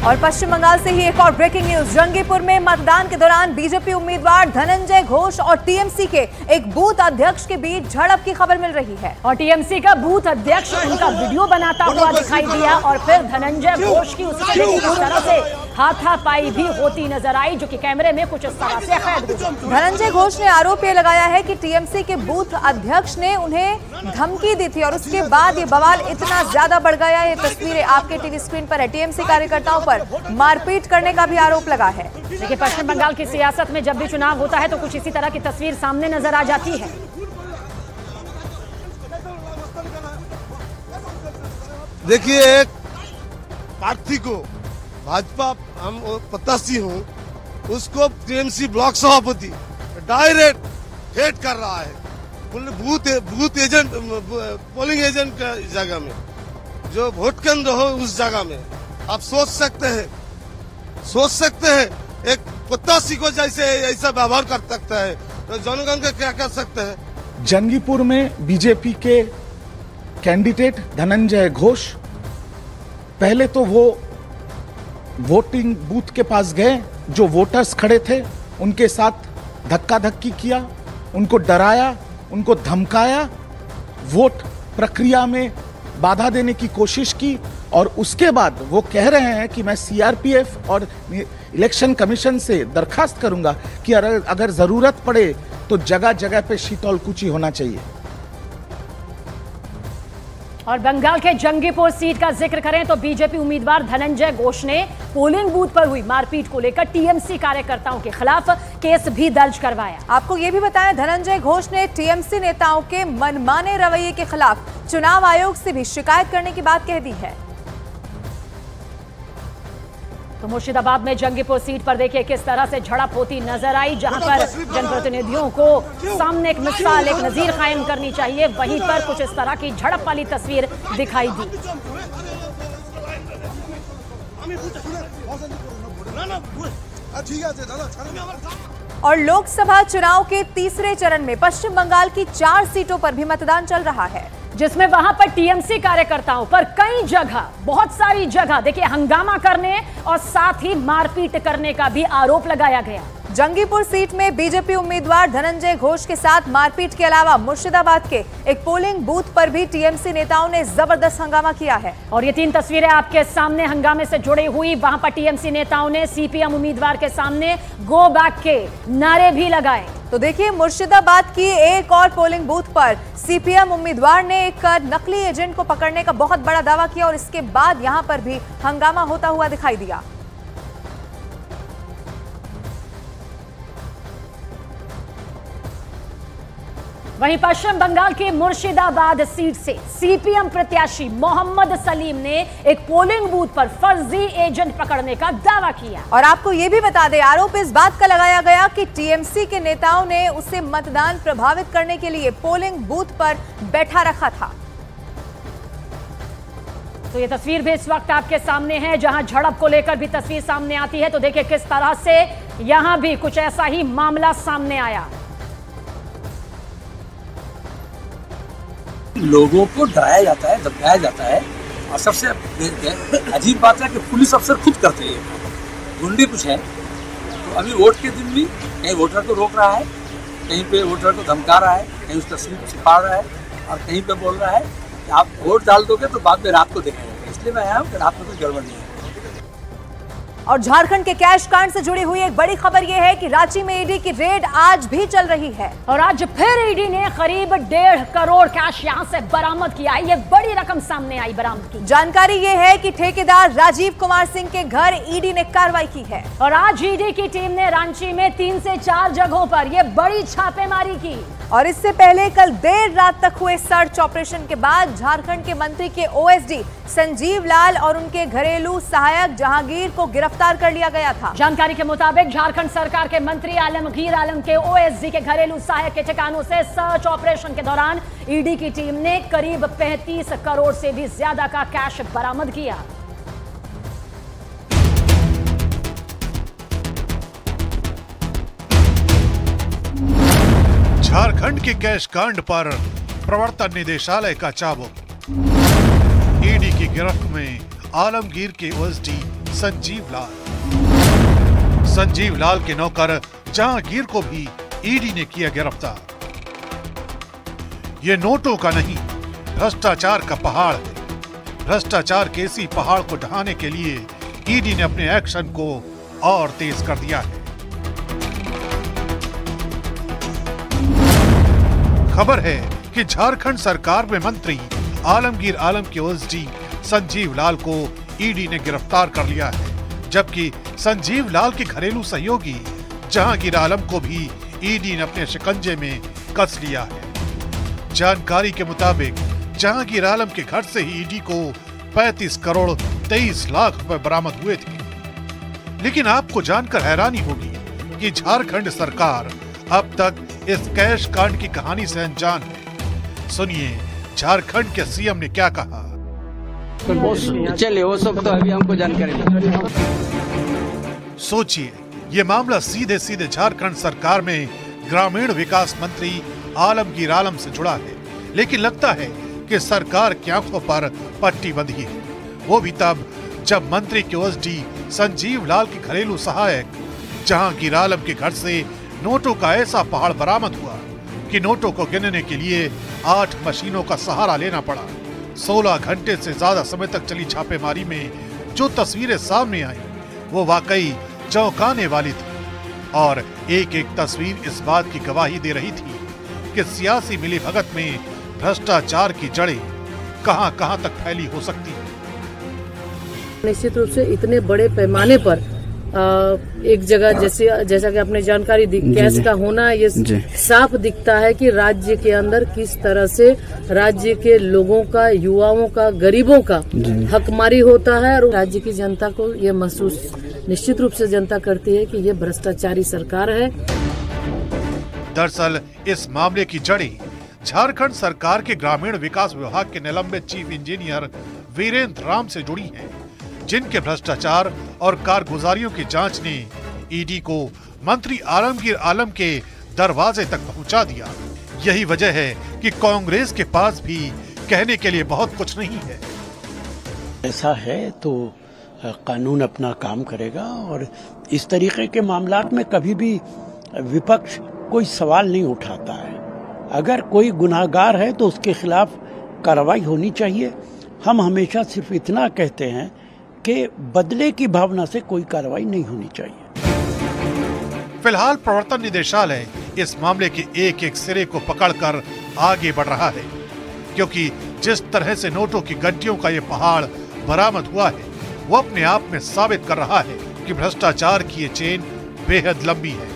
और पश्चिम बंगाल से ही एक और ब्रेकिंग न्यूज। जंगीपुर में मतदान के दौरान बीजेपी उम्मीदवार धनंजय घोष और टीएमसी के एक बूथ अध्यक्ष के बीच झड़प की खबर मिल रही है। और टीएमसी का बूथ अध्यक्ष उनका वीडियो बनाता हुआ दिखाई दिया और फिर धनंजय घोष की उससे इस तरह से हाथापाई भी होती नजर आई, जो कि कैमरे में कुछ इस तरह से कैद हुई। धनंजय घोष ने आरोप ये लगाया है कि टीएमसी के बूथ अध्यक्ष ने उन्हें धमकी दी थी और उसके बाद ये बवाल इतना ज्यादा बढ़ गया। ये तस्वीरें आपके टीवी स्क्रीन पर है। टीएमसी कार्यकर्ताओं पर मारपीट करने का भी आरोप लगा है। देखिए, पश्चिम बंगाल की सियासत में जब भी चुनाव होता है तो कुछ इसी तरह की तस्वीर सामने नजर आ जाती है। देखिए, एक प्रार्थी को भाजपा हम प्रत्याशी हूँ, उसको टीएमसी ब्लॉक सभापति डायरेक्ट हेट कर रहा है। बूथ एजेंट, पोलिंग एजेंट का जगह में, जो वोट केंद्र हो उस जगह में आप सोच सकते हैं एक प्रत्याशी को जैसे ऐसा व्यवहार कर सकता है तो जनगण का क्या कर सकते हैं। जंगीपुर में बीजेपी के कैंडिडेट धनंजय घोष पहले तो वो वोटिंग बूथ के पास गए, जो वोटर्स खड़े थे उनके साथ धक्का धक्की किया, उनको डराया, उनको धमकाया, वोट प्रक्रिया में बाधा देने की कोशिश की और उसके बाद वो कह रहे हैं कि मैं सीआरपीएफ और इलेक्शन कमीशन से दरखास्त करूंगा कि अगर जरूरत पड़े तो जगह जगह पे शीतल कुची होना चाहिए। और बंगाल के जंगीपुर सीट का जिक्र करें तो बीजेपी उम्मीदवार धनंजय घोष ने पोलिंग बूथ पर हुई मारपीट को लेकर टीएमसी कार्यकर्ताओं के खिलाफ केस भी दर्ज करवाया। आपको ये भी बताया, धनंजय घोष ने टीएमसी नेताओं के मनमाने रवैये के खिलाफ चुनाव आयोग से भी शिकायत करने की बात कह दी है। तो मुर्शिदाबाद में जंगीपुर सीट पर देखिए किस तरह से झड़प होती नजर आई, जहां पर जनप्रतिनिधियों को सामने एक मिसाल, एक नजीर कायम करनी चाहिए, वहीं पर कुछ इस तरह की झड़प वाली तस्वीर दिखाई दी। और लोकसभा चुनाव के तीसरे चरण में पश्चिम बंगाल की 4 सीटों पर भी मतदान चल रहा है, जिसमें वहां पर टीएमसी कार्यकर्ताओं पर कई जगह, बहुत सारी जगह देखिए हंगामा करने और साथ ही मारपीट करने का भी आरोप लगाया गया। जंगीपुर सीट में बीजेपी उम्मीदवार धनंजय घोष के साथ मारपीट के अलावा मुर्शिदाबाद के एक पोलिंग बूथ पर भी टीएमसी नेताओं ने जबरदस्त हंगामा किया है। और ये 3 तस्वीरें आपके सामने हंगामे से जुड़ी हुई। वहां पर टीएमसी नेताओं ने सीपीएम उम्मीदवार के सामने गो बैक के नारे भी लगाए। तो देखिए, मुर्शिदाबाद की एक और पोलिंग बूथ पर सीपीएम उम्मीदवार ने एक नकली एजेंट को पकड़ने का बहुत बड़ा दावा किया और इसके बाद यहां पर भी हंगामा होता हुआ दिखाई दिया। वहीं पश्चिम बंगाल के मुर्शिदाबाद सीट से सीपीएम प्रत्याशी मोहम्मद सलीम ने एक पोलिंग बूथ पर फर्जी एजेंट पकड़ने का दावा किया। और आपको ये भी बता दें, आरोप इस बात का लगाया गया कि टीएमसी के नेताओं ने उसे मतदान प्रभावित करने के लिए पोलिंग बूथ पर बैठा रखा था। तो ये तस्वीर भी इस वक्त आपके सामने है, जहां झड़प को लेकर भी तस्वीर सामने आती है। तो देखिए किस तरह से यहां भी कुछ ऐसा ही मामला सामने आया। लोगों को डराया जाता है, धमकाया जाता है और सबसे अजीब बात है कि पुलिस अफसर खुद करते हैं। गुंडे कुछ है तो अभी वोट के दिन भी कहीं वोटर को रोक रहा है, कहीं पे वोटर को धमका रहा है, कहीं उस तस्वीर को छिपा रहा है और कहीं पे बोल रहा है कि आप वोट डाल दोगे तो बाद में रात को देखेंगे। इसलिए मैं आया हूँ कि रात में कुछ गड़बड़ नहीं है। और झारखंड के कैश कांड से जुड़ी हुई एक बड़ी खबर यह है कि रांची में ईडी की रेड आज भी चल रही है और आज फिर ईडी ने करीब 1.5 करोड़ कैश यहां से बरामद किया है। ये बड़ी रकम सामने आई बरामद की। जानकारी ये है कि ठेकेदार राजीव कुमार सिंह के घर ईडी ने कार्रवाई की है और आज ईडी की टीम ने रांची में 3 से 4 जगहों पर यह बड़ी छापेमारी की। और इससे पहले कल देर रात तक हुए सर्च ऑपरेशन के बाद झारखंड के मंत्री के ओएसडी संजीव लाल और उनके घरेलू सहायक जहांगीर को गिरफ्तार कर लिया गया था। जानकारी के मुताबिक झारखंड सरकार के मंत्री आलमगीर आलम के ओएसडी के घरेलू सहायक के ठिकानों से सर्च ऑपरेशन के दौरान ईडी की टीम ने करीब 35 करोड़ से भी ज्यादा का कैश बरामद किया। झारखंड के कैश कांड पर प्रवर्तन निदेशालय का चाबुक। ईडी की गिरफ्त में आलमगीर के ओएसडी संजीव लाल के नौकर जहांगीर को भी ईडी ने किया गिरफ्तार। ये नोटों का नहीं, भ्रष्टाचार का पहाड़ है। भ्रष्टाचार के इसी पहाड़ को ढहाने के लिए ईडी ने अपने एक्शन को और तेज कर दिया है। खबर है कि झारखंड सरकार में मंत्री आलमगीर आलम के ओएसडी संजीव लाल को ईडी ने गिरफ्तार कर लिया है, जबकि संजीव लाल के घरेलू सहयोगी जहांगीर आलम को भी ईडी ने अपने शिकंजे में कस लिया है। जानकारी के मुताबिक जहांगीर आलम के घर से ही ईडी को 35 करोड़ 23 लाख रुपए बरामद हुए थे। लेकिन आपको जानकर हैरानी होगी कि झारखंड सरकार अब तक इस कैश कांड की कहानी से अनजान है। सुनिए झारखंड के सीएम ने क्या कहा। चलिए वो सब तो अभी हमको जानकारी नहीं। सोचिए, ये मामला सीधे सीधे झारखंड सरकार में ग्रामीण विकास मंत्री आलमगीर आलम से जुड़ा है, लेकिन लगता है कि सरकार की आंखों पर पट्टी बंधी है। वो भी तब जब मंत्री के ओएसडी संजीव लाल के घरेलू सहायक जहांगीर आलम के घर से नोटों का ऐसा पहाड़ बरामद हुआ कि नोटों को गिनने के लिए 8 मशीनों का सहारा लेना पड़ा। 16 घंटे से ज्यादा समय तक चली छापेमारी में जो तस्वीरें सामने आई वो वाकई चौंकाने वाली थी, और एक एक तस्वीर इस बात की गवाही दे रही थी कि सियासी मिलीभगत में भ्रष्टाचार की जड़ें कहां-कहां तक फैली हो सकती है। निश्चित रूप से इतने बड़े पैमाने पर एक जगह जैसा कि आपने जानकारी दी, कैश का होना ये साफ दिखता है कि राज्य के अंदर किस तरह से राज्य के लोगों का, युवाओं का, गरीबों का हकमारी होता है, और राज्य की जनता को ये महसूस निश्चित रूप से जनता करती है कि ये भ्रष्टाचारी सरकार है। दरअसल इस मामले की जड़ें झारखंड सरकार के ग्रामीण विकास विभाग के निलंबित चीफ इंजीनियर वीरेंद्र राम से जुड़ी हैं, जिनके भ्रष्टाचार और कारगुजारियों की जांच ने ईडी को मंत्री आलमगीर आलम के दरवाजे तक पहुंचा दिया। यही वजह है कि कांग्रेस के पास भी कहने के लिए बहुत कुछ नहीं है। ऐसा है तो कानून अपना काम करेगा, और इस तरीके के मामलात में कभी भी विपक्ष कोई सवाल नहीं उठाता है। अगर कोई गुनाहगार है तो उसके खिलाफ कार्रवाई होनी चाहिए। हम हमेशा सिर्फ इतना कहते हैं कि बदले की भावना से कोई कार्रवाई नहीं होनी चाहिए। फिलहाल प्रवर्तन निदेशालय इस मामले के एक एक सिरे को पकड़कर आगे बढ़ रहा है, क्योंकि जिस तरह से नोटों की गड्डियों का ये पहाड़ बरामद हुआ है वो अपने आप में साबित कर रहा है कि भ्रष्टाचार की ये चेन बेहद लंबी है।